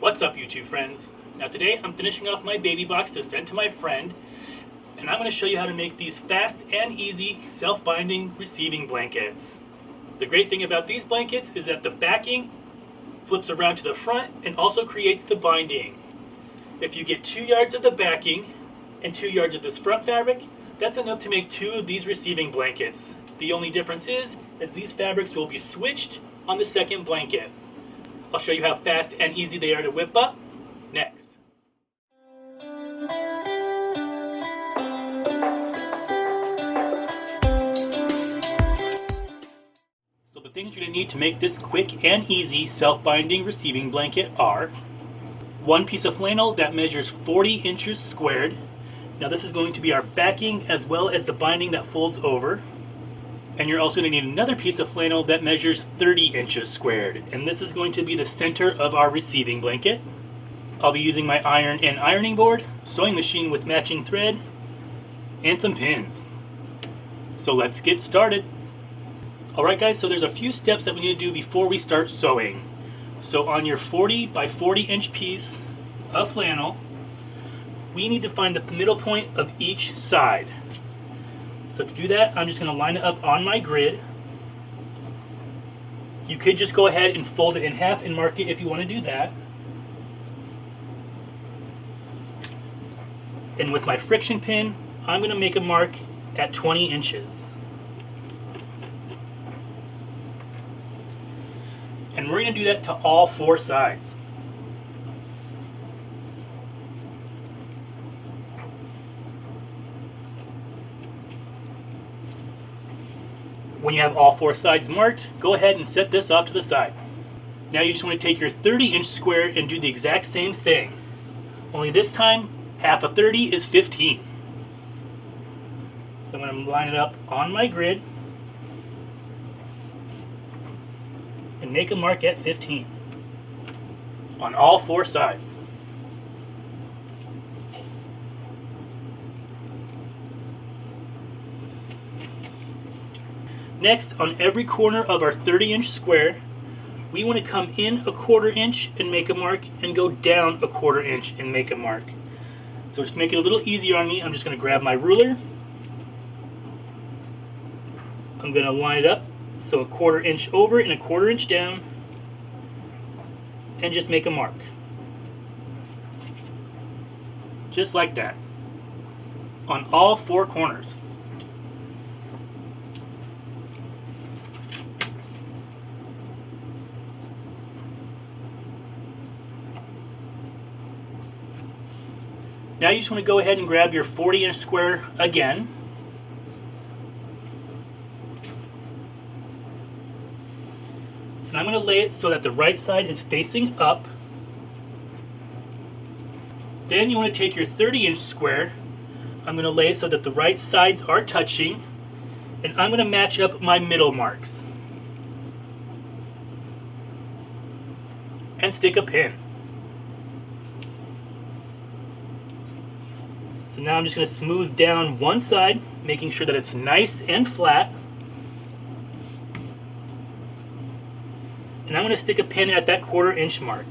What's up, YouTube friends? Now today I'm finishing off my baby box to send to my friend, and I'm going to show you how to make these fast and easy self-binding receiving blankets. The great thing about these blankets is that the backing flips around to the front and also creates the binding. If you get 2 yards of the backing and 2 yards of this front fabric, that's enough to make 2 of these receiving blankets. The only difference is these fabrics will be switched on the second blanket. I'll show you how fast and easy they are to whip up next. So the things you're going to need to make this quick and easy self-binding receiving blanket are 1 piece of flannel that measures 40 inches squared. Now this is going to be our backing as well as the binding that folds over. And you're also going to need another piece of flannel that measures 30 inches squared. And this is going to be the center of our receiving blanket. I'll be using my iron and ironing board, sewing machine with matching thread, and some pins. So let's get started. Alright guys, so there's a few steps that we need to do before we start sewing. So on your 40 by 40 inch piece of flannel, we need to find the middle point of each side. So to do that, I'm just going to line it up on my grid. You could just go ahead and fold it in half and mark it if you want to do that. And with my friction pin, I'm going to make a mark at 20 inches. And we're going to do that to all 4 sides. When you have all 4 sides marked, go ahead and set this off to the side. Now you just want to take your 30 inch square and do the exact same thing. Only this time, half of 30 is 15. So I'm going to line it up on my grid and make a mark at 15 on all 4 sides. Next, on every corner of our 30 inch square, we want to come in a 1/4 inch and make a mark, and go down a 1/4 inch and make a mark. So to make it a little easier on me, I'm just going to grab my ruler. I'm going to line it up so a 1/4 inch over and a 1/4 inch down, and just make a mark. Just like that. On all 4 corners. Now you just want to go ahead and grab your 40 inch square again. And I'm going to lay it so that the right side is facing up. Then you want to take your 30 inch square. I'm going to lay it so that the right sides are touching. And I'm going to match up my middle marks. And stick a pin. So now I'm just going to smooth down one side, making sure that it's nice and flat. And I'm going to stick a pin at that 1/4 inch mark.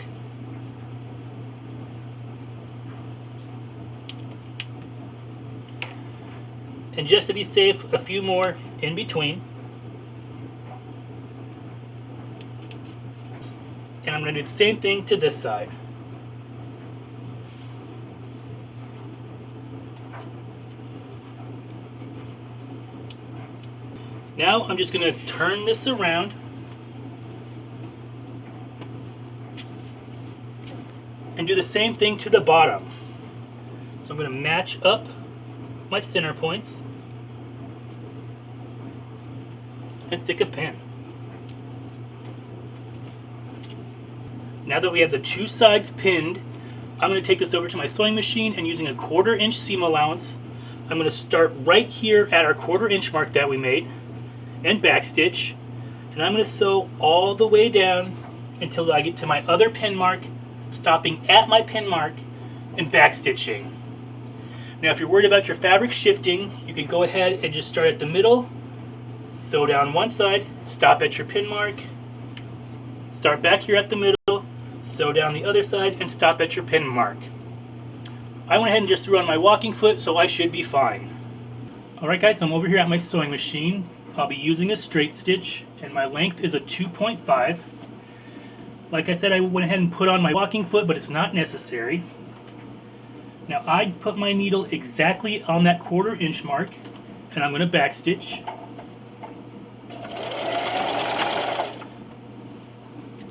And just to be safe, a few more in between. And I'm going to do the same thing to this side. Now I'm just going to turn this around and do the same thing to the bottom. So I'm going to match up my center points and stick a pin. Now that we have the 2 sides pinned, I'm going to take this over to my sewing machine, and using a 1/4 inch seam allowance, I'm going to start right here at our 1/4 inch mark that we made and backstitch, and I'm going to sew all the way down until I get to my other pin mark, stopping at my pin mark and backstitching. Now if you're worried about your fabric shifting, you can go ahead and just start at the middle, sew down one side, stop at your pin mark, start back here at the middle, sew down the other side, and stop at your pin mark. I went ahead and just threw on my walking foot, so I should be fine. Alright guys, I'm over here at my sewing machine. I'll be using a straight stitch, and my length is a 2.5. Like I said, I went ahead and put on my walking foot, but it's not necessary. Now I put my needle exactly on that 1/4 inch mark, and I'm going to backstitch.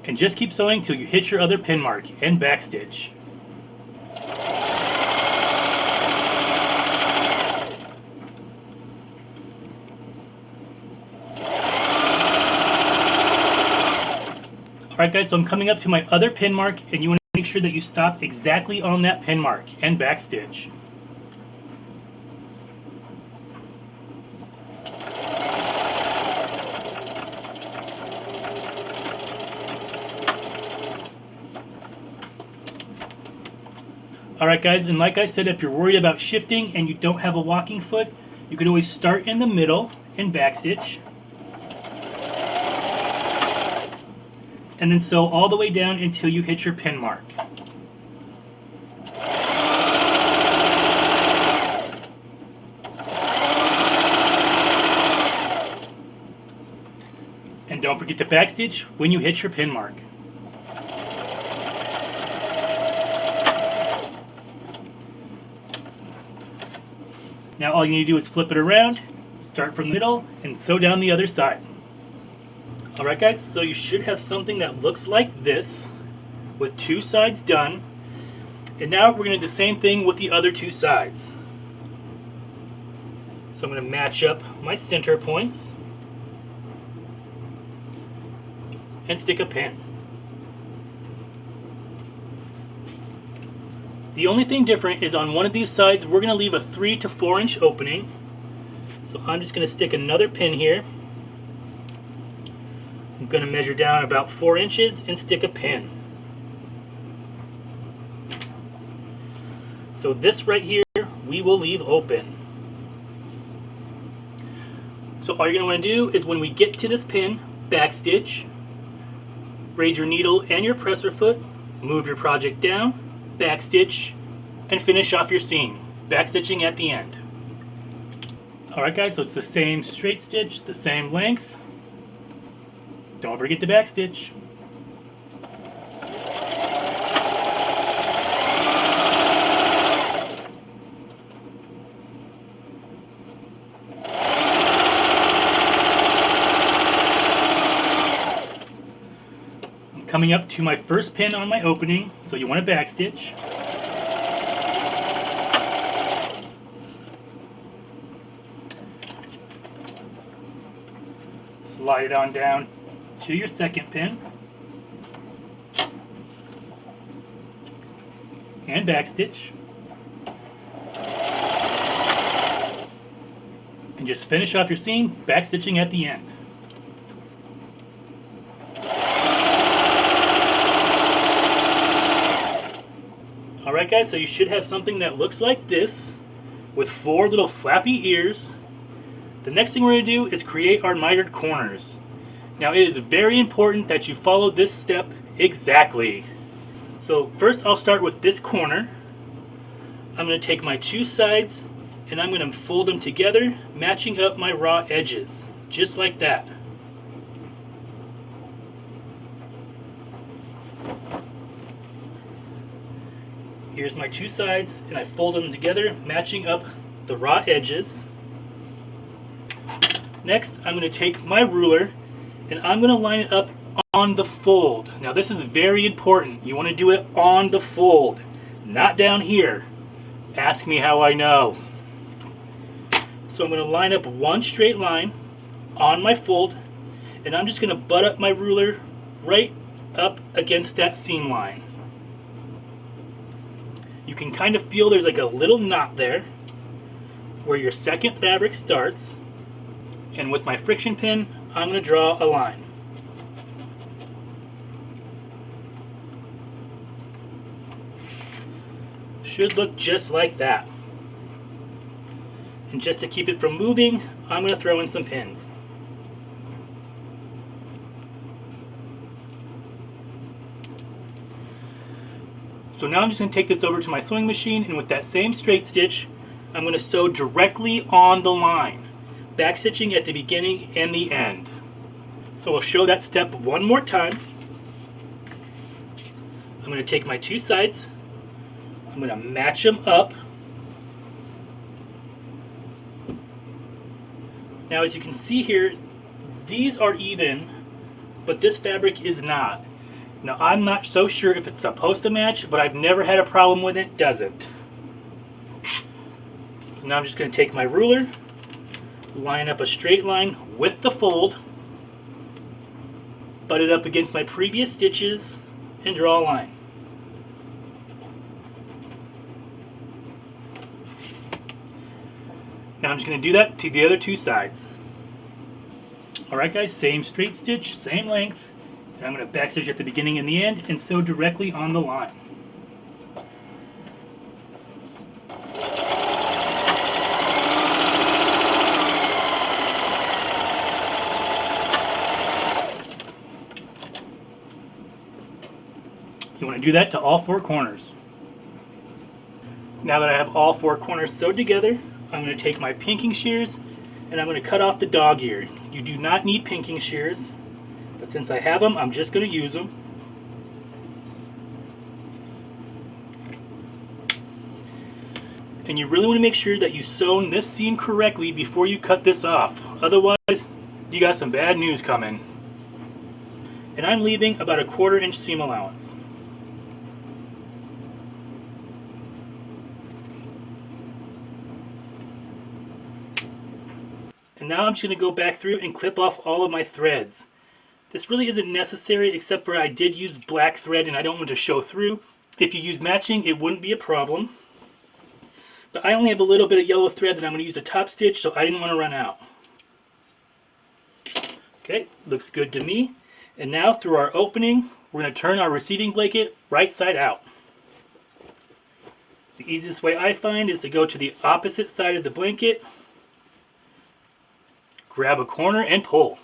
And just keep sewing till you hit your other pin mark and backstitch. Alright guys, so I'm coming up to my other pin mark, and you want to make sure that you stop exactly on that pin mark and backstitch. Alright guys, and like I said, if you're worried about shifting and you don't have a walking foot, you can always start in the middle and backstitch. And then sew all the way down until you hit your pin mark. And don't forget to backstitch when you hit your pin mark. Now all you need to do is flip it around, start from the middle, and sew down the other side. Alright guys, so you should have something that looks like this, with 2 sides done. And now we're going to do the same thing with the other 2 sides. So I'm going to match up my center points and stick a pin. The only thing different is on one of these sides we're going to leave a 3 to 4 inch opening. So I'm just going to stick another pin here. I'm going to measure down about 4 inches and stick a pin. So this right here we will leave open. So all you're going to want to do is when we get to this pin, backstitch, raise your needle and your presser foot, move your project down, backstitch, and finish off your seam, backstitching at the end. Alright guys, so it's the same straight stitch, the same length. Don't forget to backstitch. I'm coming up to my first pin on my opening, so you want to backstitch. Slide it on down to your second pin and backstitch, and just finish off your seam, backstitching at the end. Alright guys, so you should have something that looks like this with 4 little flappy ears. The next thing we're going to do is create our mitered corners. Now it is very important that you follow this step exactly. So first I'll start with this corner. I'm going to take my 2 sides and I'm going to fold them together, matching up my raw edges, just like that. Here's my 2 sides and I fold them together, matching up the raw edges. Next I'm going to take my ruler and I'm going to line it up on the fold. Now this is very important. You want to do it on the fold, not down here. Ask me how I know. So I'm going to line up one straight line on my fold, and I'm just going to butt up my ruler right up against that seam line. You can kind of feel there's like a little knot there where your second fabric starts, and with my friction pin I'm going to draw a line. Should look just like that. And just to keep it from moving, I'm going to throw in some pins. So now I'm just going to take this over to my sewing machine, and with that same straight stitch, I'm going to sew directly on the line, back stitching at the beginning and the end. So we'll show that step one more time. I'm going to take my two sides, I'm going to match them up. Now as you can see here, these are even, but this fabric is not. Now I'm not so sure if it's supposed to match, but I've never had a problem with it doesn't. So now I'm just going to take my ruler, line up a straight line with the fold, butt it up against my previous stitches, and draw a line. Now I'm just going to do that to the other two sides. Alright guys, same straight stitch, same length, and I'm going to backstitch at the beginning and the end and sew directly on the line. You want to do that to all four corners. Now that I have all four corners sewed together, I'm going to take my pinking shears and I'm going to cut off the dog ear. You do not need pinking shears, but since I have them, I'm just going to use them. And you really want to make sure that you sew this seam correctly before you cut this off. Otherwise, you got some bad news coming. And I'm leaving about a 1/4 inch seam allowance. And now I'm just going to go back through and clip off all of my threads. This really isn't necessary except for I did use black thread and I don't want to show through. If you use matching, it wouldn't be a problem. But I only have a little bit of yellow thread that I'm going to use to top stitch, so I didn't want to run out. Okay, looks good to me. And now through our opening, we're going to turn our receiving blanket right side out. The easiest way I find is to go to the opposite side of the blanket, grab a corner and pull.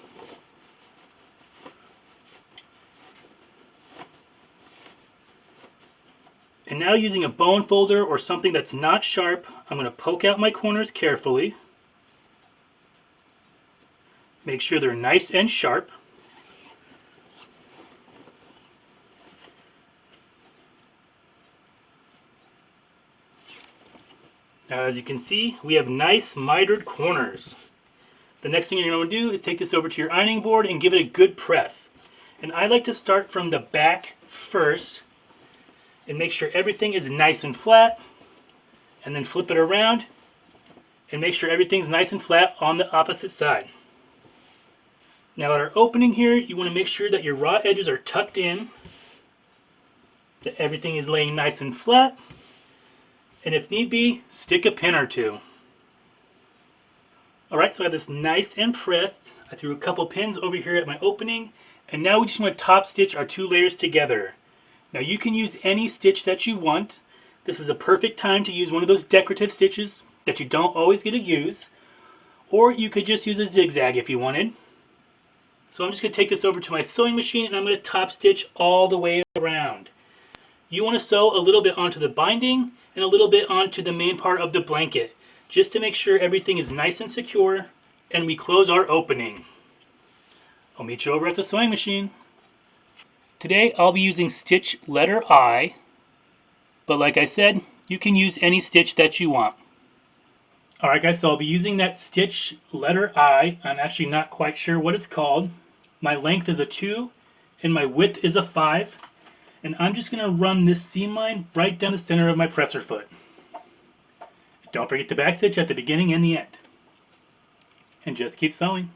And now using a bone folder or something that's not sharp, I'm going to poke out my corners carefully. Make sure they're nice and sharp. Now as you can see, we have nice mitered corners. The next thing you're going to do is take this over to your ironing board and give it a good press. And I like to start from the back first and make sure everything is nice and flat, and then flip it around and make sure everything's nice and flat on the opposite side. Now at our opening here, you want to make sure that your raw edges are tucked in, that everything is laying nice and flat, and if need be, stick a pin or two. Alright, so I have this nice and pressed. I threw a couple pins over here at my opening, and now we just want to top stitch our two layers together. Now you can use any stitch that you want. This is a perfect time to use one of those decorative stitches that you don't always get to use, or you could just use a zigzag if you wanted. So I'm just going to take this over to my sewing machine and I'm going to top stitch all the way around. You want to sew a little bit onto the binding and a little bit onto the main part of the blanket, just to make sure everything is nice and secure and we close our opening. I'll meet you over at the sewing machine. Today I'll be using stitch letter I, but like I said, you can use any stitch that you want. Alright guys, so I'll be using that stitch letter I. I'm actually not quite sure what it's called. My length is a 2 and my width is a 5. And I'm just going to run this seam line right down the center of my presser foot. Don't forget to backstitch at the beginning and the end. And just keep sewing.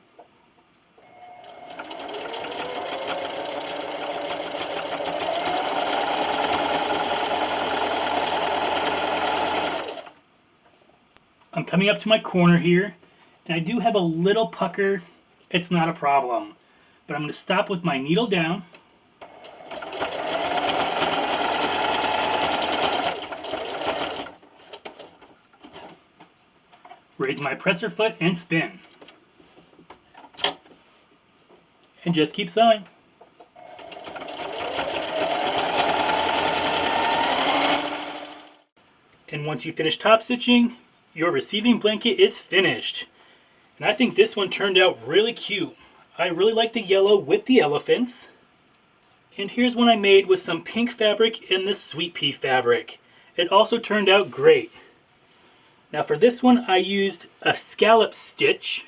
I'm coming up to my corner here, and I do have a little pucker. It's not a problem. But I'm going to stop with my needle down. Raise my presser foot and spin. And just keep sewing. And once you finish top stitching, your receiving blanket is finished. And I think this one turned out really cute. I really like the yellow with the elephants. And here's one I made with some pink fabric and this sweet pea fabric. It also turned out great. Now for this one I used a scallop stitch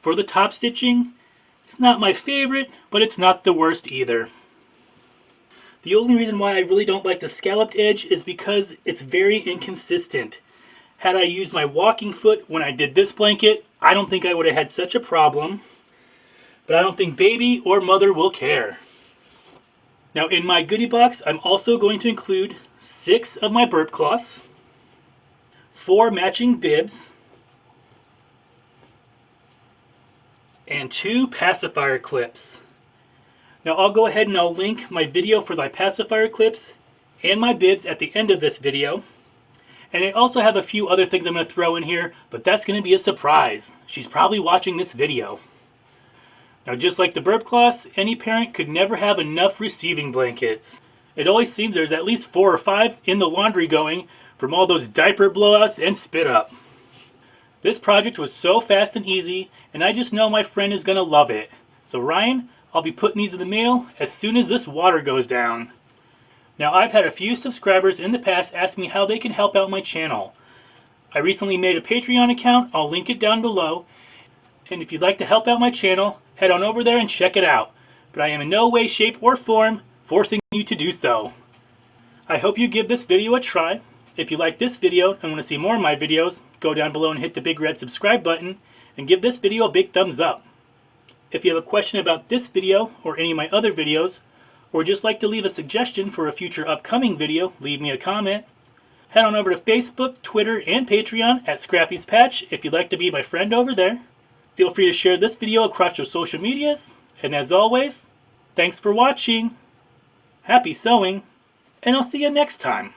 for the top stitching. It's not my favorite, but it's not the worst either. The only reason why I really don't like the scalloped edge is because it's very inconsistent. Had I used my walking foot when I did this blanket, I don't think I would have had such a problem. But I don't think baby or mother will care. Now in my goodie box, I'm also going to include 6 of my burp cloths, 4 matching bibs, and 2 pacifier clips. Now I'll go ahead and I'll link my video for my pacifier clips and my bibs at the end of this video. And I also have a few other things I'm going to throw in here, but that's going to be a surprise. She's probably watching this video. Now just like the burp cloths, any parent could never have enough receiving blankets. It always seems there's at least 4 or 5 in the laundry going from all those diaper blowouts and spit up. This project was so fast and easy, and I just know my friend is going to love it. So Ryan, I'll be putting these in the mail as soon as this water goes down. Now I've had a few subscribers in the past ask me how they can help out my channel. I recently made a Patreon account, I'll link it down below. And if you'd like to help out my channel, head on over there and check it out. But I am in no way, shape, or form forcing you to do so. I hope you give this video a try. If you like this video and want to see more of my videos, go down below and hit the big red subscribe button and give this video a big thumbs up. If you have a question about this video or any of my other videos, or just like to leave a suggestion for a future upcoming video, leave me a comment. Head on over to Facebook, Twitter, and Patreon at Scrappy's Patch if you'd like to be my friend over there. Feel free to share this video across your social medias. And as always, thanks for watching. Happy sewing, and I'll see you next time.